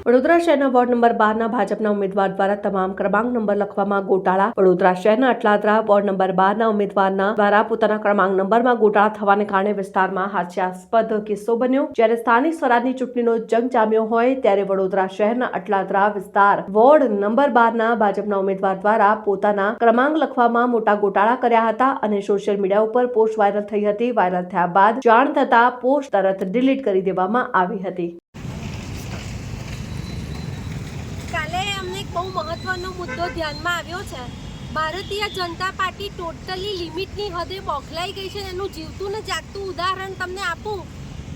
વડોદરા શહેરના ward number 12 ભાજપના ઉમેદવાર દ્વારા તમામ ક્રમાંક નંબર લખવામાં ગોટાળા. વડોદરા શહેરના અટલાદરા વોર્ડ નંબર 12 ઉમેદવારના દ્વારા પોતાના ક્રમાંક નંબરમાં ગોટાળા થવાને કારણે વિસ્તારમાં હાસ્યાસ્પદ કિસ્સો બન્યો. જ્યારે સ્થાનિક સ્વરાજની ચૂંટણીનો જંગ જામ્યો હોય ત્યારે વડોદરા શહેરના અટલાદરા વિસ્તાર વોર્ડ નંબર 12 ભાજપના ઉમેદવાર દ્વારા પોતાના ક્રમાંક લખવામાં મોટા ગોટાળા કર્યા હતા અને સોશિયલ મીડિયા ઉપર પોસ્ટ વાયરલ થઈ હતી. વાયરલ થયા બાદ જાણ થતા પોસ્ટ તરત ડિલીટ કરી દેવામાં આવી હતી. કાલે અમને એક બહુ મહત્વનો મુદ્દો ધ્યાનમાં આવ્યો છે. ભારતીય જનતા પાર્ટી ટોટલી લિમિટની હદે બોખલાઈ ગઈ છે. એનું જીવતું ને જાગતું ઉદાહરણ તમને આપું.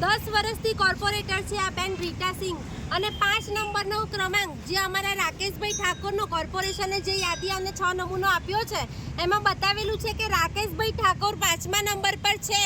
10 વર્ષથી કોર્પોરેટર છે આ બેન રીટા સિંહ અને 5 નંબરનો ક્રમાંક જે અમારા રાકેશભાઈ ઠાકોરનો કોર્પોરેશને જે યાદી અને 6 નમૂનો આપ્યો છે એમાં બતાવેલું છે કે રાકેશભાઈ ઠાકોર 5મા નંબર પર છે.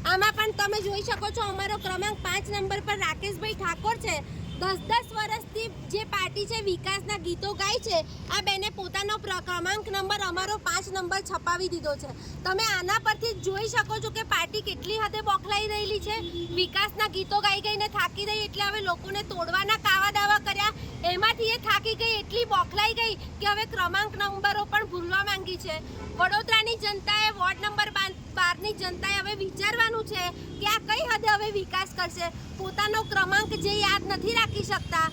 આમાં પણ તમે જોઈ શકો છો અમારો ક્રમાંક 5 નંબર પર રાકેશભાઈ ઠાકોર છે. 10 વર્ષથી જે પાર્ટી છે વિકાસના ગીતો ગાય છે આ બેને પોતાનો ક્રમાંક નંબર અમારો 5 નંબર છપાવી દીધો છે. તમે આના પરથી જોઈ શકો છો કે પાર્ટી કેટલી હદે બોખલાઈ રહેલી છે. વિકાસના ગીતો ગાઈ ગઈને થાકી ગઈ એટલે હવે લોકોને તોડવાના કાવા દાવા કર્યા. એમાંથી એ થાકી ગઈ એટલી બોખલાઈ ગઈ કે હવે ક્રમાંક નંબરો પણ ભૂલવા માંગી છે. વડોદરાની જનતાએ વોર્ડ નંબર 12ની જનતાએ હવે વિચારવાનું છે કે આ કઈ હદે હવે વિકાસ કરશે. પોતાનો ક્રમાંક જે યાદ નથી રાખી શકતા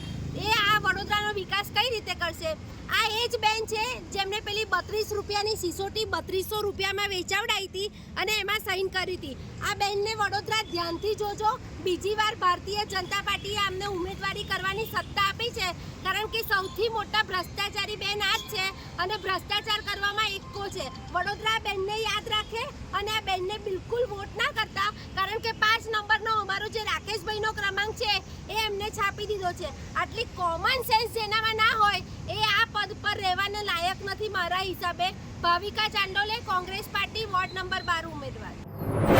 એ આ વડોદરાનો વિકાસ કઈ રીતે કરશે. આ એ જ બેન છે જેમને પેલી 32 રૂપિયાની સિસોટી 3200 રૂપિયામાં વેચાવડાવી હતી અને એમાં સાઈન કરી હતી. આ બેનને વડોદરા ધ્યાનથી જોજો. બીજી વાર ભારતીય જનતા પાર્ટીએ અમને ઉમેદવારી કરવાની સત્તા આપી છે કારણ કે સૌથી મોટા ભ્રષ્ટાચારી બેન આ જ છે અને ભ્રષ્ટાચાર કરવામાં એકકો છે. વડોદરા બેનને યાદ રાખે અને આ બેનને બિલકુલ વોટ ના કરતા કારણ કે 5 નંબરનો અમારો જે રાકેશભાઈનો ક્રમાંક છે એ એમને છાપી દીધો છે. આટલી કોમન સેન્સ જેનામાં ના હોય એ આ પદ પર રહેવાને લાયક નથી મારા હિસાબે. Bhavika Chandole, Congress party, ward number 12 ઉમેદવાર.